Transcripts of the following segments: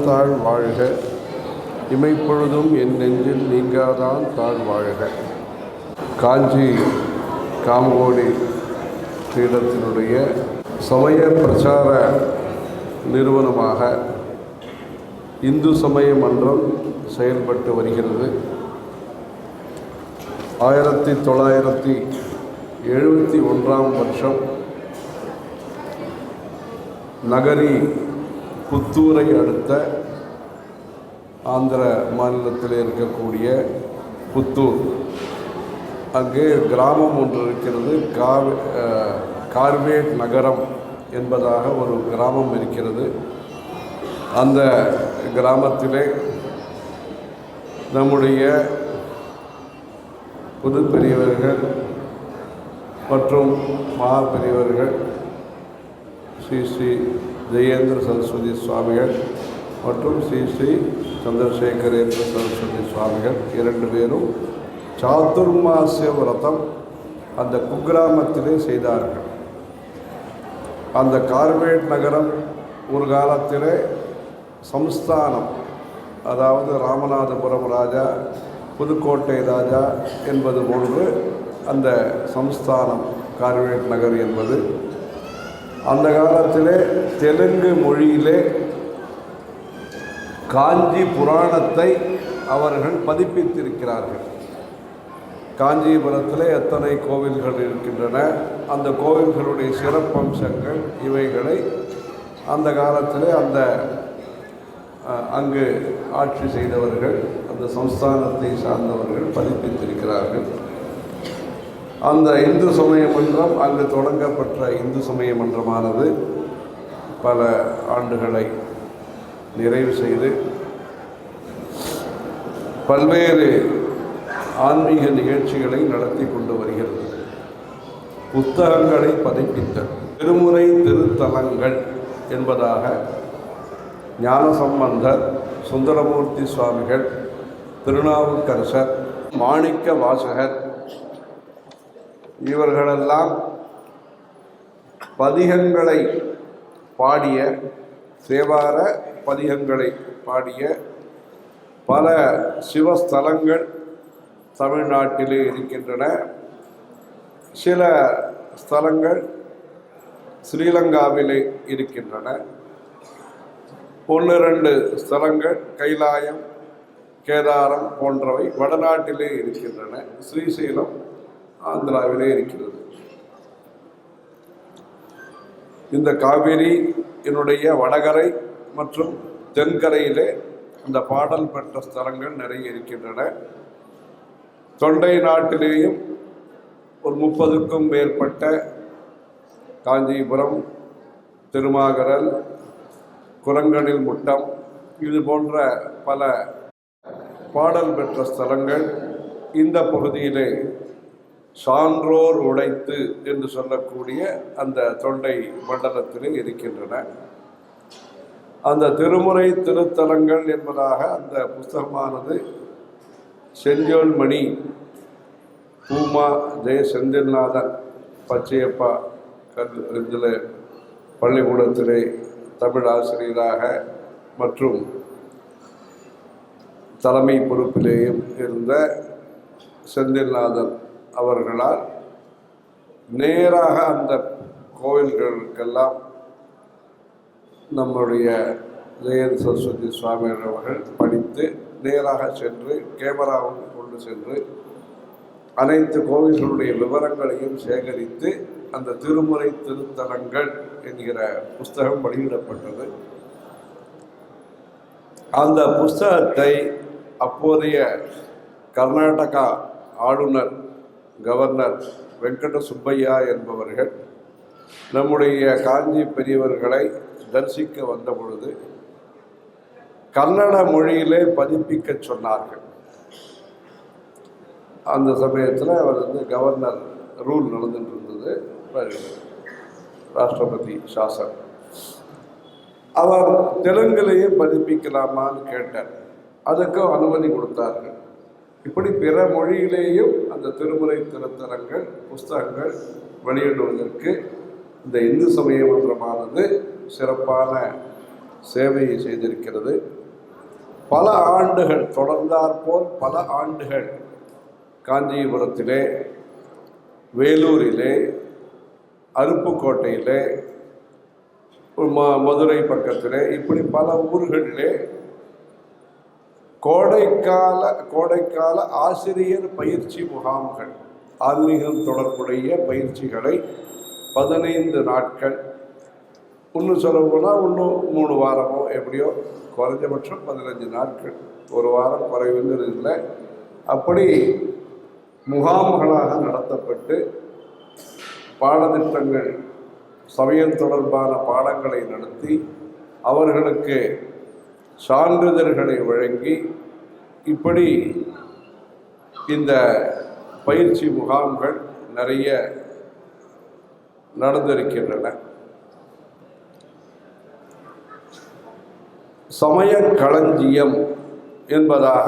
தாழ் வாழ்க, இமைப்பொழுதும் என் நெஞ்சில் நீங்காதான் தாழ் வாழ்க. காஞ்சி காமகோடி பீடத்தினுடைய சமய பிரச்சார நிறுவனமாக இந்து சமய மன்றம் செயல்பட்டு வருகிறது. 1971ஆம் வருஷம் நகரி புத்தூரை அடுத்த ஆந்திர மாநிலத்தில் இருக்கக்கூடிய புத்தூர், அங்கே கிராமம் ஒன்று இருக்கிறது. கார்வேட் நகரம் என்பதாக ஒரு கிராமம் இருக்கிறது. அந்த கிராமத்திலே நம்முடைய புது பெரியவர்கள் மற்றும் மகா பெரியவர்கள் ஸ்ரீ ஸ்ரீ ஜெயேந்திர சரஸ்வதி சுவாமிகள் மற்றும் ஸ்ரீ ஸ்ரீ சந்திரசேகரேந்திர சரஸ்வதி சுவாமிகள் 2 பேரும் சாதுர்மாசிய விரதம் அந்த குக்கிராமத்திலே செய்தார்கள். அந்த கார்வேட் நகரம் ஒரு காலத்திலே சம்ஸ்தானம், அதாவது ராமநாதபுரம் ராஜா, புதுக்கோட்டை ராஜா என்பது போன்று அந்த சம்ஸ்தானம் கார்வேட் நகர் என்பது. அந்த காலத்திலே தெலுங்கு மொழியிலே காஞ்சி புராணத்தை அவர்கள் பதிப்பித்திருக்கிறார்கள். காஞ்சிபுரத்தில் எத்தனை கோவில்கள் இருக்கின்றன, அந்த கோவில்களுடைய சிறப்பம்சங்கள் இவைகளை அந்த காலத்தில் அங்கு ஆட்சி செய்தவர்கள், அந்த சம்ஸ்தானத்தை சார்ந்தவர்கள் பதிப்பித்திருக்கிறார்கள். அந்த இந்து சமய மன்றம், அங்கு தொடங்கப்பட்ட இந்து சமய மன்றமானது பல ஆண்டுகளை நிறைவு செய்து பல்வேறு ஆன்மீக நிகழ்ச்சிகளை நடத்தி கொண்டு வருகிறது. புத்தகங்களை பதிப்பித்த திருமுறை திருத்தலங்கள் என்பதாக ஞானசம்பந்தர், சுந்தரமூர்த்தி சுவாமிகள், திருநாவுக்கரசர், மாணிக்க வாசகர் இவர்களெல்லாம் பதிகங்களை பாடிய, தேவார பதிகங்களை பாடிய பல சிவஸ்தலங்கள் தமிழ்நாட்டிலே இருக்கின்றன. சில ஸ்தலங்கள் ஸ்ரீலங்காவிலே இருக்கின்றன. 1-2 ஸ்தலங்கள் கைலாயம், கேதாரம் போன்றவை வடநாட்டிலே இருக்கின்றன. ஸ்ரீசைலம் ஆந்திராவிலே இருக்கிறது. இந்த காவிரி என்னுடைய வடகரை மற்றும் தென்கரையிலே அந்த பாடல் பெற்ற ஸ்தலங்கள் நிறைய இருக்கின்றன. தொண்டை நாட்டிலேயும் ஒரு 30க்கும் மேற்பட்ட காஞ்சிபுரம், திருமாகரல், குரங்கணில் முட்டம் இது போன்ற பல பாடல் பெற்ற ஸ்தலங்கள் இந்த பகுதியிலே சான்றோர் உடைத்து என்று சொல்லக்கூடிய அந்த தொண்டை மண்டலத்திலே இருக்கின்றன. அந்த திருமுறை திருத்தலங்கள் என்பதாக அந்த புஸ்தகமானது செஞ்சோல்மணி பூமா ஜெய செந்தில்நாதன் பச்சையப்பா இதில் பள்ளிக்கூடத்திலே தமிழ் ஆசிரியராக மற்றும் தலைமை பொறுப்பிலேயும் இருந்த செந்தில்நாதன் அவர்களால் நேராக அந்த கோவில்களுக்கெல்லாம் நம்முடைய ஜெயந்த் சரஸ்வதி சுவாமிகள் அவர்கள் படித்து நேராக சென்று கேமராவுக்கு கொண்டு சென்று அனைத்து கோவில்களுடைய விவரங்களையும் சேகரித்து அந்த திருமுறை திருத்தலங்கள் என்கிற புஸ்தகம் வெளியிடப்பட்டது. அந்த புஸ்தகத்தை அப்போதைய கர்நாடகா ஆளுநர் கவர்னர் வெங்கட சுப்பையா என்பவர்கள் நம்முடைய காஞ்சி பெரியவர்களை தரிசிக்க வந்த பொழுது கன்னட மொழியிலே பதிப்பிக்க சொன்னார்கள். அந்த சமயத்தில் அவர் கவர்னர் ரூல் நடந்துட்டு இருந்தது, ராஷ்டிரபதி சாசன். அவர் தெலுங்குலேயே பதிப்பிக்கலாமான்னு கேட்டார். அதுக்கும் அனுமதி கொடுத்தார்கள். இப்படி பிற மொழியிலேயும் அந்த திருமுறை திருத்தலங்கள் புஸ்தகங்கள் வெளியிடுவதற்கு இந்த இந்து சமய மன்றமானது சிறப்பான சேவையை செய்திருக்கிறது. பல ஆண்டுகள் தொடர்ந்தாற்போல் பல ஆண்டுகள் காஞ்சிபுரத்திலே, வேலூரிலே, அருப்புக்கோட்டையிலே, மதுரை பக்கத்திலே, இப்படி பல ஊர்களிலே கோடைக்கால ஆசிரியர் பயிற்சி முகாம்கள், ஆன்மீகம் தொடர்புடைய பயிற்சிகளை 15 நாட்கள், இன்னும் சொல்ல போனால் இன்னும் 3 வாரமோ எப்படியோ, குறைஞ்சபட்சம் 15 நாட்கள், ஒரு வாரம் குறைவுன்னு இல்லை, அப்படி முகாம்களாக நடத்தப்பட்டு பாடத்திட்டங்கள், சமயம் தொடர்பான பாடங்களை நடத்தி அவர்களுக்கு சான்றிதழ்களை வழங்கி இப்படி இந்த பயிற்சி முகாம்கள் நிறைய நடந்திருக்கின்றன. சமய களஞ்சியம் என்பதாக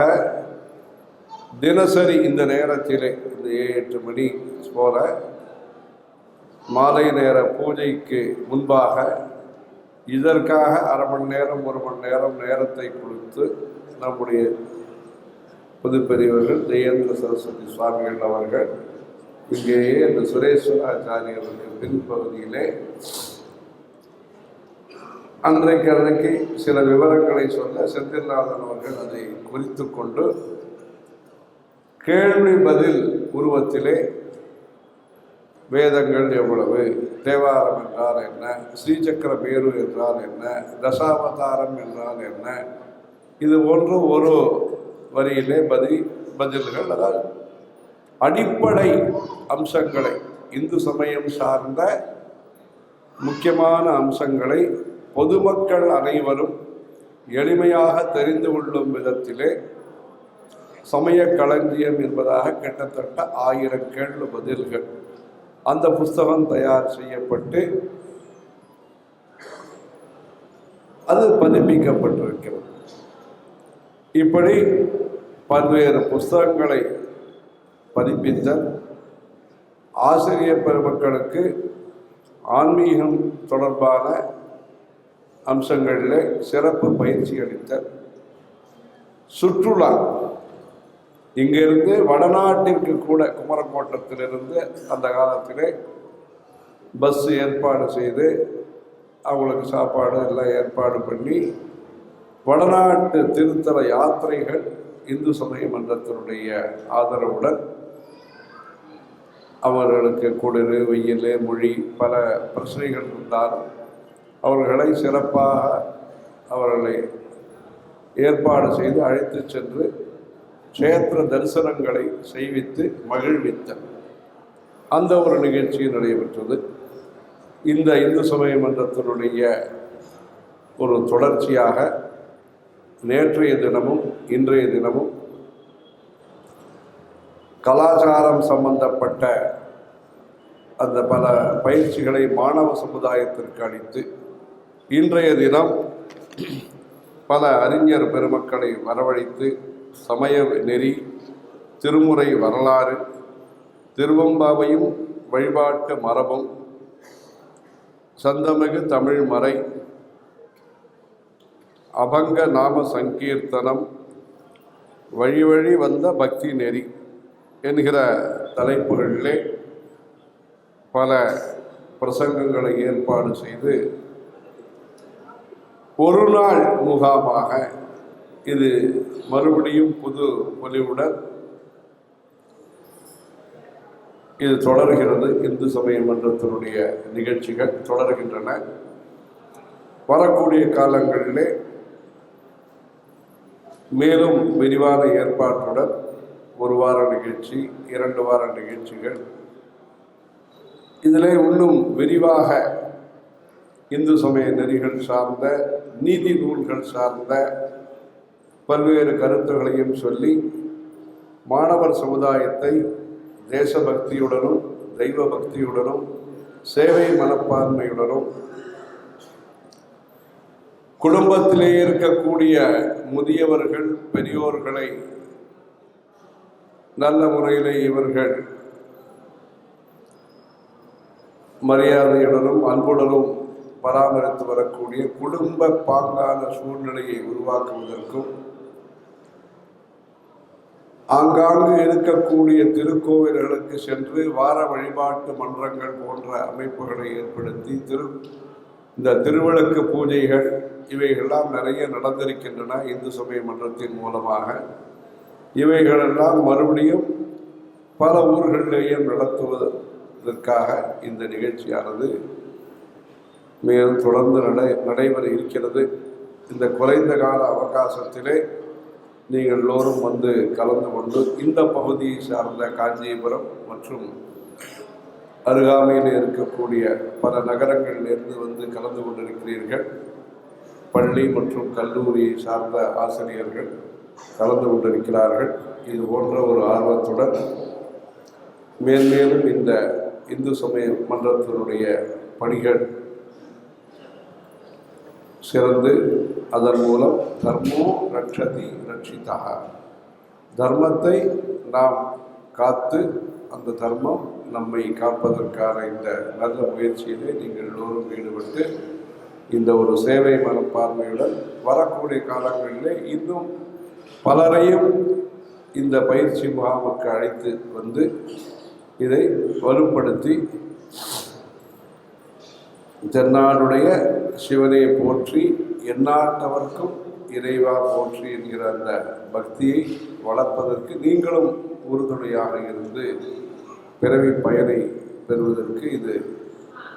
தினசரி இந்த நேரத்திலே, இந்த 7-8 மணி போல மாலை நேர பூஜைக்கு முன்பாக இதற்காக 1/2 மணி நேரம் 1 மணி நேரம் நேரத்தை கொடுத்து நம்முடைய புதுப்பெரியவர்கள் ஜெயேந்திர சரஸ்வதி சுவாமிகள் அவர்கள் இங்கேயே இந்த சுரேஸ்வராச்சாரியர்களுக்கு பின்பகுதியிலே அன்றைக்கு சில விவரங்களை சொல்ல செந்தில்நாதன் அவர்கள் அதை குறித்து கொண்டு கேள்வி பதில் உருவத்திலே வேதங்கள் எவ்வளவு, தேவாரம் என்றால் என்ன, ஸ்ரீசக்கர பேரு என்றால் என்ன, தசாவதாரம் என்றால் என்ன, இது போன்ற ஒரு வரியிலே பதில்கள், அதாவது அடிப்படை அம்சங்களை, இந்து சமயம் சார்ந்த முக்கியமான அம்சங்களை பொதுமக்கள் அனைவரும் எளிமையாக தெரிந்து கொள்ளும் விதத்திலே சமய களஞ்சியம் என்பதாக கிட்டத்தட்ட 1000 கேள்வி பதில்கள் அந்த புஸ்தகம் தயார் செய்யப்பட்டு அது பதிப்பிக்கப்பட்டிருக்கிறது. இப்படி பல்வேறு புஸ்தகங்களை பதிப்பித்த ஆசிரியர் பெருமக்களுக்கு ஆன்மீகம் தொடர்பான அம்சங்களிலே சிறப்பு பயிற்சி அளித்த சுற்றுலா, இங்கிருந்து வடநாட்டிற்கு கூட குமரக்கோட்டத்திலிருந்து அந்த காலத்திலே பஸ் ஏற்பாடு செய்து அவங்களுக்கு சாப்பாடு எல்லாம் ஏற்பாடு பண்ணி வடநாட்டு திருத்தல யாத்திரைகள் இந்து சமய மன்றத்தினுடைய ஆதரவுடன் அவர்களுக்கு குளிர், வெயில், மொழி பல பிரச்சனைகள் இருந்தாலும் அவர்களை சிறப்பாக அவர்களை ஏற்பாடு செய்து அழைத்து சென்று க்ஷேத்திர தரிசனங்களை செய்வித்து மகிழ்வித்த அந்த ஒரு நிகழ்ச்சி நடைபெற்றது. இந்த இந்து சமய மன்றத்தினுடைய ஒரு தொடர்ச்சியாக நேற்றைய தினமும் இன்றைய தினமும் கலாச்சாரம் சம்பந்தப்பட்ட அந்த பல பயிற்சிகளை மாணவ சமுதாயத்திற்கு அளித்து, இன்றைய தினம் பல அறிஞர் பெருமக்களை வரவழைத்து சமய நெறி, திருமுறை வரலாறு, திருவம்பாவையும் வழிபாட்டு மரபும், சந்தமிகு தமிழ் மறை, அபங்க நாம சங்கீர்த்தனம், வழி வழி வந்த பக்தி நெறி என்கிற தலைப்புகளிலே பல பிரசங்கங்களை ஏற்பாடு செய்து ஒரு நாள் முகாமாக இது மறுபடியும் புது பொலிவுடன் இது தொடர்கிறது. இந்து சமய மன்றத்தினுடைய நிகழ்ச்சிகள் தொடர்கின்றன. வரக்கூடிய காலங்களிலே மேலும் விரிவான ஏற்பாட்டுடன் 1 வார நிகழ்ச்சி, 2 வார நிகழ்ச்சிகள், இதிலே இன்னும் விரிவாக இந்து சமய நெறிகள் சார்ந்த, நீதி நூல்கள் சார்ந்த பல்வேறு கருத்துகளையும் சொல்லி மாணவர் சமுதாயத்தை தேசபக்தியுடனும் தெய்வ பக்தியுடனும் சேவை மனப்பான்மையுடனும் குடும்பத்திலே இருக்கக்கூடிய முதியவர்கள் பெரியோர்களை நல்ல முறையிலே இவர்கள் மரியாதையுடனும் அன்புடனும் பராமரித்து வரக்கூடிய குடும்ப பாங்கான சூழ்நிலையை உருவாக்குவதற்கும் ஆங்காங்கு இருக்கக்கூடிய திருக்கோவில்களுக்கு சென்று வார வழிபாட்டு மன்றங்கள் போன்ற அமைப்புகளை ஏற்படுத்தி இந்த திருவிளக்கு பூஜைகள் இவைகளெல்லாம் நிறைய நடந்திருக்கின்றன இந்து சமய மன்றத்தின் மூலமாக. இவைகளெல்லாம் மறுபடியும் பல ஊர்களிலேயும் நடத்துவதற்காக இந்த நிகழ்ச்சியானது மேலும் தொடர்ந்து நடைபெற இருக்கிறது. இந்த குறைந்த கால அவகாசத்திலே நீங்கள் எல்லோரும் வந்து கலந்து கொண்டு இந்த பகுதியை சார்ந்த காஞ்சிபுரம் மற்றும் அருகாமையில் இருக்கக்கூடிய பல நகரங்களிலிருந்து வந்து கலந்து கொண்டிருக்கிறீர்கள். பள்ளி மற்றும் கல்லூரியை சார்ந்த ஆசிரியர்கள் கலந்து கொண்டிருக்கிறார்கள். இது போன்ற ஒரு ஆர்வத்துடன் மேன்மேலும் இந்த இந்து சமய மன்றத்தினுடைய பணிகள் சிறந்து அதன் மூலம் தர்மோ ரட்சதி ரட்சிதா, தர்மத்தை நாம் காத்து அந்த தர்மம் நம்மை காப்பதற்கான இந்த நல்ல முயற்சியிலே நீங்கள் எல்லோரும் ஈடுபட்டு இந்த ஒரு சேவை மனப்பான்மையுடன் வரக்கூடிய காலங்களிலே இன்னும் பலரையும் இந்த பயிற்சி முகாமுக்கு அழைத்து வந்து இதை வலுப்படுத்தி தென்னாடுடைய சிவனை போற்றி எந்நாட்டவர்க்கும் இறைவா போற்றி என்கிற அந்த பக்தியை வளர்ப்பதற்கு நீங்களும் உறுதுணையாக இருந்து பிறவி பயனை பெறுவதற்கு இது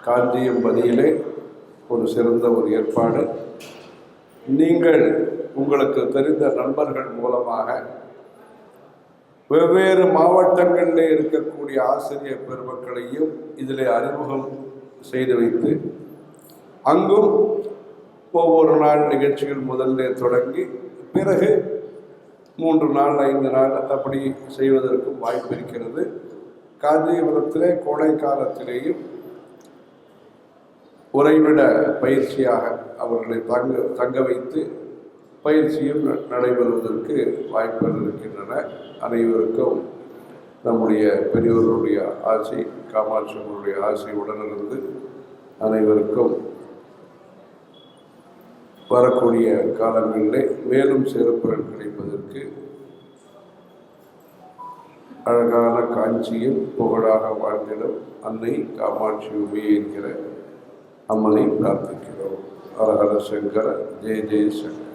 காஞ்சியம்பதியிலே ஒரு சிறந்த ஒரு ஏற்பாடு. நீங்கள் உங்களுக்கு தெரிந்த நண்பர்கள் மூலமாக வெவ்வேறு மாவட்டங்களில் இருக்கக்கூடிய ஆசிரியர் பெருமக்களையும் இதில் அறிமுகம் செய்து வைத்து அங்கும் ஒவ்வொரு நாள் நிகழ்ச்சிகள் முதல்ல தொடங்கி பிறகு 3 நாள் 5 நாள் அப்படி செய்வதற்கும் வாய்ப்பு இருக்கிறது. காஞ்சிபுரத்திலே கோடை காலத்திலேயும் உறைவிட பயிற்சியாக அவர்களை தங்க வைத்து பயிற்சியும் நடைபெறுவதற்கு வாய்ப்புகள் இருக்கின்றன. அனைவருக்கும் நம்முடைய பெரியோர்களுடைய ஆசை, காமாட்சியம்மனுடைய ஆசை உடனிருந்து அனைவருக்கும் வரக்கூடிய காலங்களிலே மேலும் சிறப்புகள் கிடைப்பதற்கு அழகான காஞ்சியில் புகழாக வாழ்ந்திடும் அன்னை காமாட்சி உமையை என்கிற அம்மனை பிரார்த்திக்கிறோம். ஹர ஹர சங்கர, ஜெய ஜெய சங்கர.